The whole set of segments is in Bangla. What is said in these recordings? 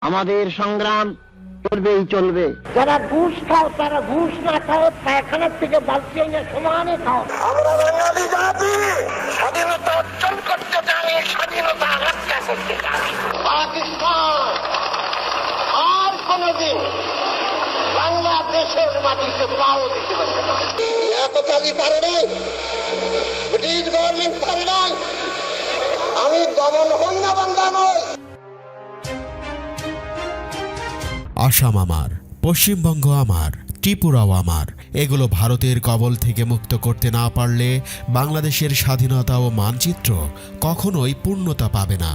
আমাদের সংগ্রাম চলবেই চলবে। যারা ঘুষ খাও তারা ঘুষ না খাও, পায়খানার থেকে বালতি না সমানে খাও। আমরা বাঙালি জাতি স্বাধীনতা অর্জন করতে জানি, স্বাধীনতা রক্ষা করতে জানি। পাকিস্তান আর কোনদিন বাংলাদেশের মাটিতে পাও দিতে পারবে না। এতকালই পারে নাই, ব্রিটিশ গভর্নমেন্ট পারে নাই। আমি দমন হই না, বাংলা নয়। আসাম আমার, পশ্চিমবঙ্গ আমার, ত্রিপুরাও আমার। এগুলো ভারতের কবল থেকে মুক্ত করতে না পারলে বাংলাদেশের স্বাধীনতা ও মানচিত্র কখনোই পূর্ণতা পাবে না।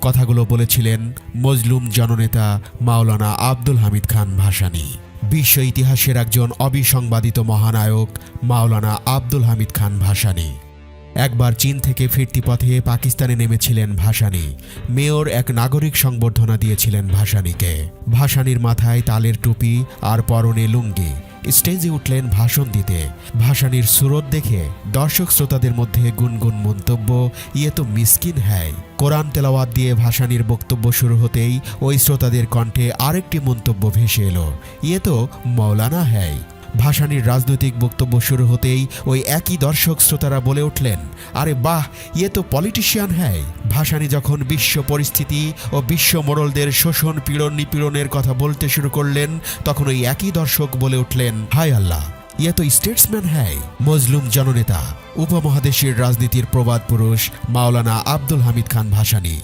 কথাগুলো বলেছিলেন মজলুম জননেতা মাওলানা আব্দুল হামিদ খান ভাসানী। বিশ্ব ইতিহাসের একজন অবিসংবাদিত মহানায়ক মাওলানা আব্দুল হামিদ খান ভাসানী। একবার চীন থেকে ফিরতি পথে পাকিস্তানে নেমেছিলেন ভাসানী। মেয়র এক নাগরিক সংবর্ধনা দিয়েছিলেন ভাসানীকে। ভাসানীর মাথায় তালের টুপি আর পরনে লুঙ্গি। স্টেজে উঠলেন ভাষণ দিতে। ভাসানীর সুরত দেখে দর্শক শ্রোতাদের মধ্যে গুনগুন মন্তব্য, ইয়ে তো মিসকিন হ্যায়। কোরআন তেলাওয়াত দিয়ে ভাসানীর বক্তব্য শুরু হতেই ওই শ্রোতাদের কণ্ঠে আরেকটি মন্তব্য ভেসে এলো, ইয়ে তো মৌলানা হ্যায়। ভাসানীর রাজনৈতিক বক্তব্য শুরু হতেই ওই একই দর্শক শ্রোতারা বলে উঠলেন, আরে বাহ, ইয়ে তো পলিটিশিয়ান হ্যায়। ভাসানী যখন বিশ্ব পরিস্থিতি ও বিশ্ব মোড়লদের শোষণ পীড়ন নিপীড়নের কথা বলতে শুরু করলেন, তখন ওই একই দর্শক বলে উঠলেন, হায় আল্লাহ, ইয়ে তো স্টেটসম্যান হ্যায়। মজলুম জননেতা, উপমহাদেশের রাজনীতির প্রবাদ পুরুষ মাওলানা আব্দুল হামিদ খান ভাসানী।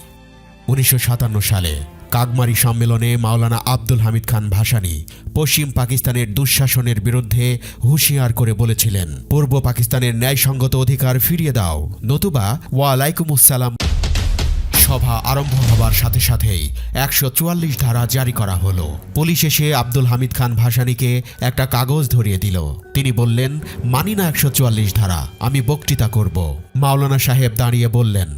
1957 সালে কাগমারি সম্মেলনে মাওলানা আব্দুল হামিদ খান ভাসানী পশ্চিম পাকিস্তানের দুঃশাসনের বিরুদ্ধে হুঁশিয়ার করে বলেছিলেন, পূর্ব পাকিস্তানের ন্যায়সঙ্গত অধিকার ফিরিয়ে দাও, নতুবা ওয়ালাইকুমুসসালাম। সভা আরম্ভ হবার সাথে সাথেই 144 ধারা জারি করা হলো। পুলিশ এসে আব্দুল হামিদ খান ভাসানীকে একটা কাগজ ধরিয়ে দিল। তিনি বললেন, মানি না 144 ধারা, আমি বক্তৃতা করব। মাওলানা সাহেব দাঁড়িয়ে বললেন,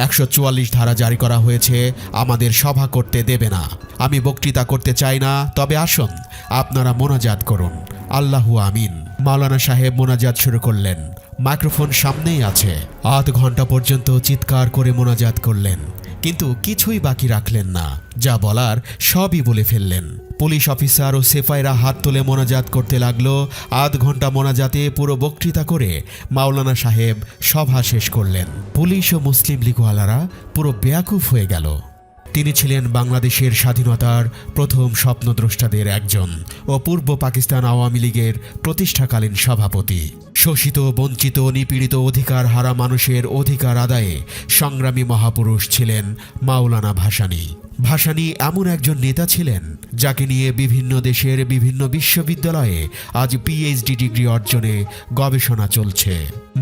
144 ধারা জারি করা হয়েছে, আমাদের সভা করতে দেবে না। আমি বক্তৃতা করতে চাই না, তবে আসুন আপনারা মোনাজাত করুন, আল্লাহু আমিন। মাওলানা সাহেব মোনাজাত শুরু করলেন। মাইক্রোফোন সামনেই আছে। আধ ঘন্টা পর্যন্ত চিৎকার করে মোনাজাত করলেন, কিন্তু কিছুই বাকি রাখলেন না। যা বলার সবই বলে ফেললেন। পুলিশ অফিসার ও সেফাইরা হাত তুলে মোনাজাত করতে লাগলো। আধ ঘন্টা মোনাজাতে পুরো বক্তৃতা করে মাওলানা সাহেব সভা শেষ করলেন। পুলিশ ও মুসলিম লীগওয়ালারা পুরো বেয়াকুফ হয়ে গেল। তিনি ছিলেন বাংলাদেশের স্বাধীনতার প্রথম স্বপ্নদ্রষ্টাদের একজন ও পূর্ব পাকিস্তান আওয়ামী লীগের প্রতিষ্ঠাকালীন সভাপতি। শোষিত, বঞ্চিত, নিপীড়িত, অধিকার হারা মানুষের অধিকার আদায়ে সংগ্রামী মহাপুরুষ ছিলেন মাওলানা ভাসানী। ভাসানী এমন একজন নেতা ছিলেন যাকে নিয়ে বিভিন্ন দেশের বিভিন্ন বিশ্ববিদ্যালয়ে আজ পিএইচডি ডিগ্রি অর্জনে গবেষণা চলছে।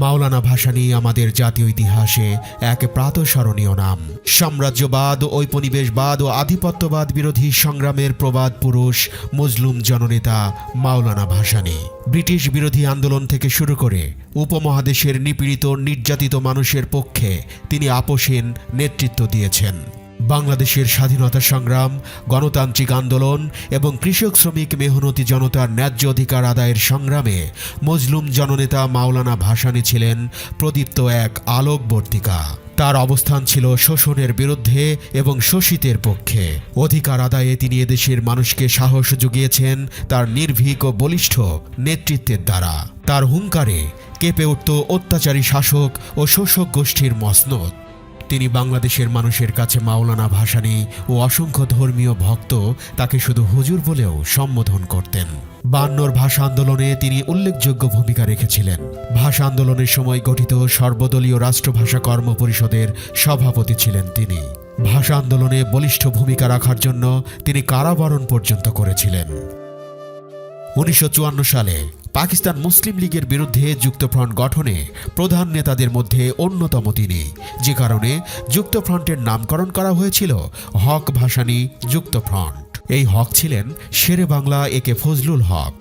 মাওলানা ভাসানী আমাদের জাতীয় ইতিহাসে এক প্রাতঃস্মরণীয় নাম। সাম্রাজ্যবাদ, ঔপনিবেশবাদ ও আধিপত্যবাদ বিরোধী সংগ্রামের প্রবাদ পুরুষ মজলুম জননেতা মাওলানা ভাসানী। ব্রিটিশ বিরোধী আন্দোলন থেকে শুরু করে উপমহাদেশের নিপীড়িত নির্যাতিত মানুষের পক্ষে তিনি আপোষহীন নেতৃত্ব দিয়েছেন। বাংলাদেশের স্বাধীনতা সংগ্রাম, গণতান্ত্রিক আন্দোলন এবং কৃষক শ্রমিক মেহনতি জনতার ন্যায্য অধিকার আদায়ের সংগ্রামে মজলুম জননেতা মাওলানা ভাসানী ছিলেন প্রদীপ্ত এক আলোকবর্তিকা। তার অবস্থান ছিল শোষণের বিরুদ্ধে এবং শোষিতের পক্ষে। অধিকার আদায়ে তিনি এদেশের মানুষকে সাহস জুগিয়েছেন তার নির্ভীক ও বলিষ্ঠ নেতৃত্বের দ্বারা। তার হুঙ্কারে কেঁপে উঠত অত্যাচারী শাসক ও শোষক গোষ্ঠীর মসনদ। তিনি বাংলাদেশের মানুষের কাছে মাওলানা ভাসানী ও অসংখ্য ধর্মীয় ভক্ত তাকে শুধু হুজুর বলেও সম্বোধন করতেন। 52 ভাষা আন্দোলনে তিনি উল্লেখযোগ্য ভূমিকা রেখেছিলেন। ভাষা আন্দোলনের সময় গঠিত সর্বদলীয় রাষ্ট্রভাষা কর্ম পরিষদের সভাপতি ছিলেন তিনি। ভাষা আন্দোলনে বলিষ্ঠ ভূমিকা রাখার জন্য তিনি কারাবরণ পর্যন্ত করেছিলেন। 1954 সালে পাকিস্তান মুসলিম লীগের বিরুদ্ধে যুক্তফ্রন্ট গঠনে প্রধান নেতাদের মধ্যে অন্যতম তিনি, যে কারণে যুক্তফ্রন্টের নামকরণ করা হয়েছিল হক ভাসানী যুক্তফ্রন্ট। এই হক ছিলেন শেরে বাংলা একে ফজলুল হক।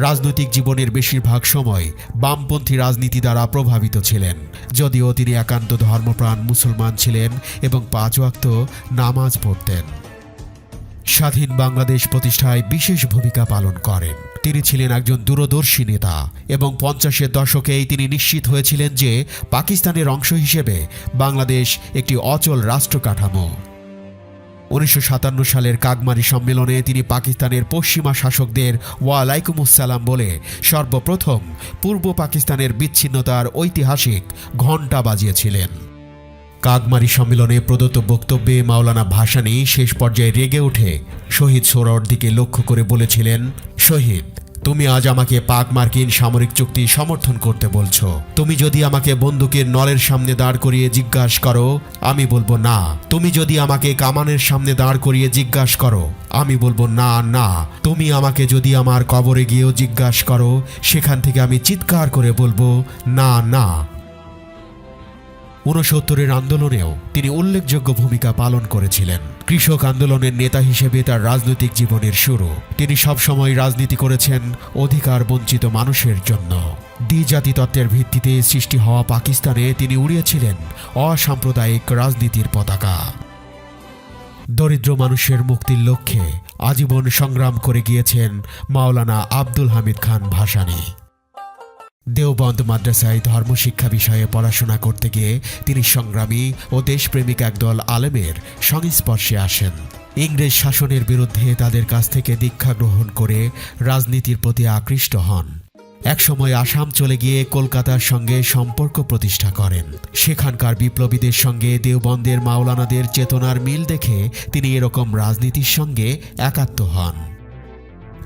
রাজনৈতিক জীবনের বেশিরভাগ সময় বামপন্থী রাজনীতি দ্বারা প্রভাবিত ছিলেন, যদিও তিনি একান্ত ধর্মপ্রাণ মুসলমান ছিলেন এবং 5 ওয়াক্ত নামাজ পড়তেন। স্বাধীন বাংলাদেশ প্রতিষ্ঠায় বিশেষ ভূমিকা পালন করেন। তিনি ছিলেন একজন দূরদর্শী নেতা এবং 50-এর দশকেই তিনি নিশ্চিত হয়েছিলেন যে পাকিস্তানের অংশ হিসেবে বাংলাদেশ একটি অচল রাষ্ট্র কাঠামো। 1957 সালের কাগমারি সম্মেলনে তিনি পাকিস্তানের পশ্চিমা শাসকদের ওয়ালাইকুমুসসালাম বলে সর্বপ্রথম পূর্ব পাকিস্তানের বিচ্ছিন্নতার ঐতিহাসিক ঘণ্টা বাজিয়েছিলেন। কাগমারি সম্মেলনে প্রদত্ত বক্তব্যে মাওলানা ভাসানী শেষ পর্যায়ে রেগে উঠে শহীদ সোহরাওয়ার্দীকে লক্ষ্য করে বলেছিলেন, শহীদ, তুমি আজ আমাকে পাক মার্কিন সামরিক চুক্তি সমর্থন করতে বলছো। তুমি যদি আমাকে বন্দুকের নলের সামনে দাঁড় করিয়ে জিজ্ঞাসা করো, আমি বলবো না। তুমি যদি আমাকে কামানের সামনে দাঁড় করিয়ে জিজ্ঞাসা করো, আমি বলবো না না। তুমি আমাকে যদি আমার কবরে গিয়েও জিজ্ঞাসা করো, সেখান থেকে আমি চিৎকার করে বলবো না না। 69-এর আন্দোলনেও তিনি উল্লেখযোগ্য ভূমিকা পালন করেছিলেন। কৃষক আন্দোলনের নেতা হিসেবে তার রাজনৈতিক জীবনের শুরু। তিনি সবসময় রাজনীতি করেছেন অধিকার বঞ্চিত মানুষের জন্য। দ্বিজাতি তত্ত্বের ভিত্তিতে সৃষ্টি হওয়া পাকিস্তানে তিনি উড়িয়েছিলেন অসাম্প্রদায়িক রাজনীতির পতাকা। দরিদ্র মানুষের মুক্তির লক্ষ্যে আজীবন সংগ্রাম করে গিয়েছেন মাওলানা আব্দুল হামিদ খান ভাসানী। দেওবন্দ মাদ্রাসায় ধর্মশিক্ষা বিষয়ে পড়াশোনা করতে গিয়ে তিনি সংগ্রামী ও দেশপ্রেমিক একদল আলেমের সংস্পর্শে আসেন। ইংরেজ শাসনের বিরুদ্ধে তাদের কাছ থেকে দীক্ষা গ্রহণ করে রাজনীতির প্রতি আকৃষ্ট হন। একসময় আসাম চলে গিয়ে কলকাতার সঙ্গে সম্পর্ক প্রতিষ্ঠা করেন। সেখানকার বিপ্লবীদের সঙ্গে দেওবন্দের মাওলানাদের চেতনার মিল দেখে তিনি এরকম রাজনীতির সঙ্গে একাত্ম হন।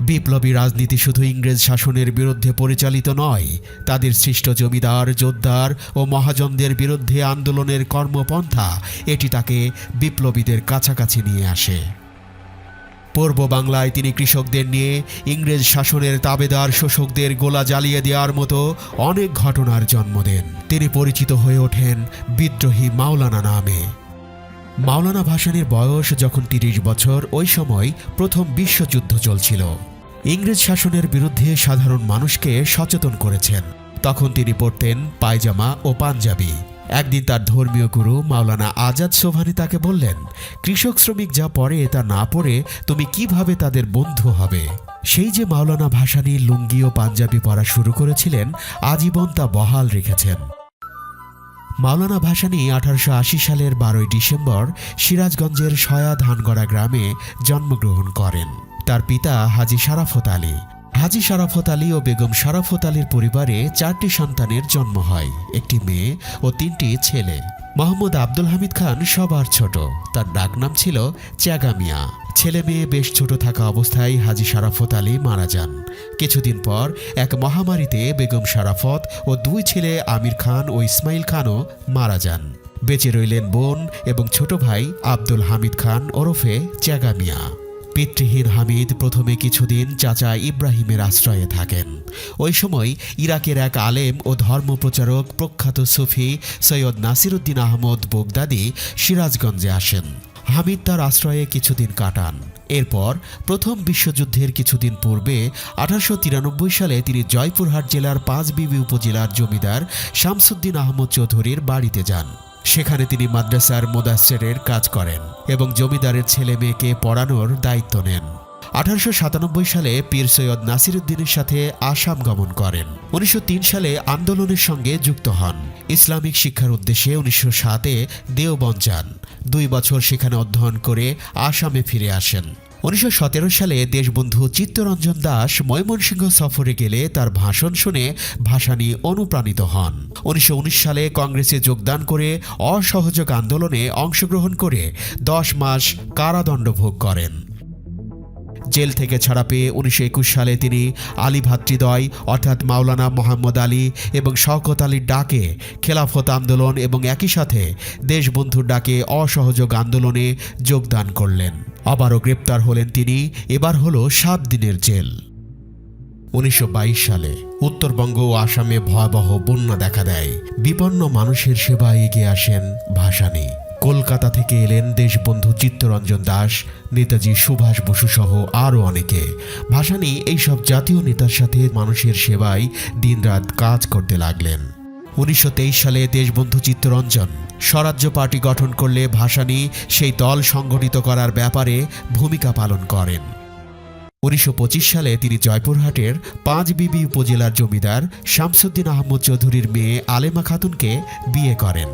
বিপ্লবী রাজনীতি শুধু ইংরেজ শাসনের বিরুদ্ধে পরিচালিত নয়, তাদের সৃষ্ট জমিদার, জোদ্দার ও মহাজনদের বিরুদ্ধে আন্দোলনের কর্মপন্থা এটি তাকে বিপ্লবীদের কাছাকাছি নিয়ে আসে। পূর্ব বাংলায় তিনি কৃষকদের নিয়ে ইংরেজ শাসনের তাবেদার শোষকদের গোলা জ্বালিয়ে দেওয়ার মতো অনেক ঘটনার জন্ম দেন। তিনি পরিচিত হয়ে ওঠেন বিদ্রোহী মাওলানা নামে। মাওলানা ভাসানীর বয়স যখন 30 বছর, ওই সময় প্রথম বিশ্বযুদ্ধ চলছিল। ইংরেজ শাসনের বিরুদ্ধে সাধারণ মানুষকে সচেতন করেছেন। তখন তিনি পরতেন পায়জামা ও পাঞ্জাবি। একদিন তার ধর্মীয় গুরু মাওলানা আজাদ সোভানি তাকে বললেন, কৃষক শ্রমিক যা পরে তা না পরে তুমি কিভাবে তাদের বন্ধু হবে? সেই যে মাওলানা ভাসানী লুঙ্গি ও পাঞ্জাবি পরা শুরু করেছিলেন, আজীবন তা বহাল রেখেছেন। মাওলানা ভাসানী 1880 সালের 12 ডিসেম্বর সিরাজগঞ্জের সয়া ধানগড়া গ্রামে জন্মগ্রহণ করেন। তার পিতা হাজী শারাফত আলী। হাজী শারাফত আলী ও বেগম শারাফত আলীর পরিবারে 4টি সন্তানের জন্ম হয়, একটি মেয়ে ও 3টি ছেলে। মোহাম্মদ আব্দুল হামিদ খান সবার ছোট। তার ডাকনাম ছিল চ্যাগা মিয়া। ছেলে মেয়ে বেশ ছোট থাকা অবস্থায় হাজী শারাফত আলী মারা যান। কিছুদিন পর এক মহামারীতে বেগম শারাফত ও 2 ছেলে আমির খান ও ইসমাইল খানও মারা যান। বেঁচে রইলেন বোন এবং ছোট ভাই আব্দুল হামিদ খান ওরফে চ্যাগা মিয়া। পিতৃহীন হামিদ প্রথমে কিছুদিন চাচা ইব্রাহিমের আশ্রয়ে থাকেন। ওই সময় ইরাকের এক আলেম ও ধর্মপ্রচারক প্রখ্যাত সুফি সৈয়দ নাসিরুদ্দিন আহমদ বগদাদি সিরাজগঞ্জে আসেন। হামিদ তার আশ্রয়ে কিছুদিন কাটান। এরপর প্রথম বিশ্বযুদ্ধের কিছুদিন পূর্বে 1893 সালে তিনি জয়পুরহাট জেলার পাঁচবিবি উপজেলার জমিদার শামসুদ্দিন আহমদ চৌধুরীর বাড়িতে যান। সেখানে তিনি মাদ্রাসার মুদাসসিরের কাজ করেন এবং জমিদারের ছেলে মেয়েকে পড়ানোর দায়িত্ব নেন। 1897 সালে পীর সৈয়দ নাসিরুদ্দিনের সাথে আসাম গমন করেন। 1903 সালে আন্দোলনের সঙ্গে যুক্ত হন। ইসলামিক শিক্ষার উদ্দেশ্যে 1907-এ দেওবন্দ যান। 2 বছর সেখানে অধ্যয়ন করে আসামে ফিরে আসেন। 1917 সালে দেশবন্ধু চিত্তরঞ্জন দাস ময়মনসিংহ সফরে গেলে তার ভাষণ শুনে ভাসানী অনুপ্রাণিত হন। 1919 সালে কংগ্রেসে যোগদান করে অসহযোগ আন্দোলনে অংশগ্রহণ করে 10 মাস কারাদণ্ড ভোগ করেন। জেল থেকে ছাড়া পেয়ে 1921 সালে তিনি আলী ভ্রাতৃদ্বয় অর্থাৎ মাওলানা মোহাম্মদ আলী এবং শওকত আলীর ডাকে খেলাফত আন্দোলন এবং একই সাথে দেশবন্ধুর ডাকে অসহযোগ আন্দোলনে যোগদান করলেন। আবারও গ্রেপ্তার হলেন তিনি। এবার হলো 7 দিনের জেল। 1922 সালে উত্তরবঙ্গ ও আসামে ভয়াবহ বন্যা দেখা দেয়। বিপন্ন মানুষের সেবায় এগিয়ে আসেন ভাসানী। কলকাতা থেকে এলেন দেশবন্ধু চিত্তরঞ্জন দাস, নেতাজি সুভাষ বসু সহ আরও অনেকে। ভাসানী এইসব জাতীয় নেতার সাথে মানুষের সেবায় দিনরাত কাজ করতে লাগলেন। 1923 সালে দেশবন্ধু চিত্তরঞ্জন স্বরাজ্য পার্টি গঠন করলে ভাসানী সেই দল সংগঠিত করার ব্যাপারে ভূমিকা পালন করেন। 1925 সালে তিনি জয়পুরহাটের পাঁচবিবি উপজেলার জমিদার শামসুদ্দিন আহমদ চৌধুরীর মেয়ে আলেমা খাতুনকে বিয়ে করেন।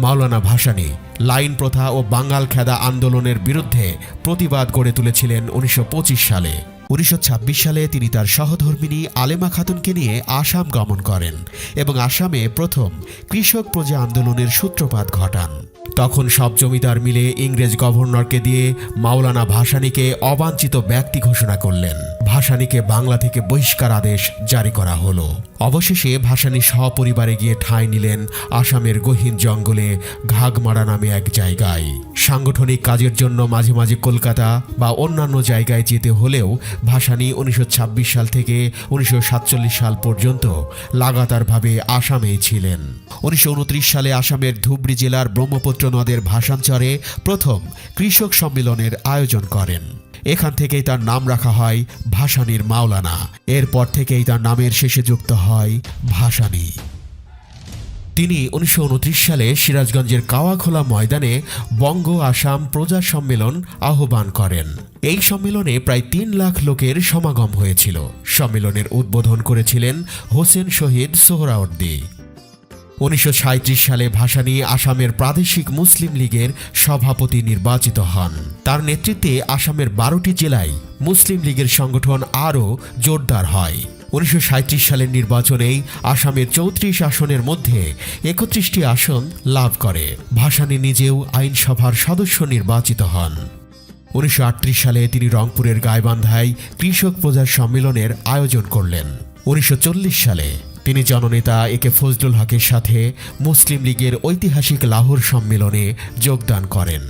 মাওলানা ভাসানী লাইন প্রথা ও বাঙ্গাল খেদা আন্দোলনের বিরুদ্ধে প্রতিবাদ গড়ে তুলেছিলেন 1925 সালে। 1926 সালে তিনি তার সহধর্মিণী আলেমা খাতুনকে নিয়ে আসাম গমন করেন এবং আসামে প্রথম কৃষক প্রজা আন্দোলনের সূত্রপাত ঘটান। তখন সব জমিদার মিলে ইংরেজ গভর্নরকে দিয়ে মাওলানা ভাসানীকে অবাঞ্ছিত ব্যক্তি ঘোষণা করলেন। ভাসানীকে বাংলা থেকে বহিষ্কার আদেশ জারি করা হলো। অবশেষে ভাসানী সপরিবারে গিয়ে ঠাঁই নিলেন আসামের গহীন জঙ্গলে ঘাগমারা নামে এক জায়গায়। সাংগঠনিক কাজের জন্য মাঝে মাঝে কলকাতা বা অন্যান্য জায়গায় যেতে হলেও ভাসানী 1926 সাল থেকে 1947 সাল পর্যন্ত লাগাতারভাবে আসামেই ছিলেন। 1929 সালে আসামের ধুবড়ী জেলার ব্রহ্মপুত্র নদের ভাসানচরে প্রথম কৃষক সম্মেলনের আয়োজন করেন। এখান থেকেই তার নাম রাখা হয় ভাসানীর মাওলানা। এরপর থেকেই তার নামের শেষে যুক্ত হয় ভাসানী। তিনি 1929 সালে সিরাজগঞ্জের কাওয়াখোলা ময়দানে বঙ্গ আসাম প্রজা সম্মেলন আহ্বান করেন। এই সম্মেলনে প্রায় 3 লাখ লোকের সমাগম হয়েছিল। সম্মেলনের উদ্বোধন করেছিলেন হোসেন শহীদ সোহরাওয়ার্দী। 1937 সালে ভাসানী আসামের প্রাদেশিক মুসলিম লীগের সভাপতি নির্বাচিত হন। তার নেতৃত্বে আসামের 12টি জেলায় মুসলিম লীগের সংগঠন আরও জোরদার হয়। 1937 সালের নির্বাচনেই আসামের 34 আসনের মধ্যে 31টি আসন লাভ করে। ভাসানী নিজেও আইনসভার সদস্য নির্বাচিত হন। 1938 সালে তিনি রংপুরের গাইবান্ধায় কৃষক প্রজা সম্মেলনের আয়োজন করলেন। 1940 সালে তিনি জননেতা একে ফজলুল হকের সাথে মুসলিম লীগের ঐতিহাসিক লাহোর সম্মেলনে যোগদান করেন।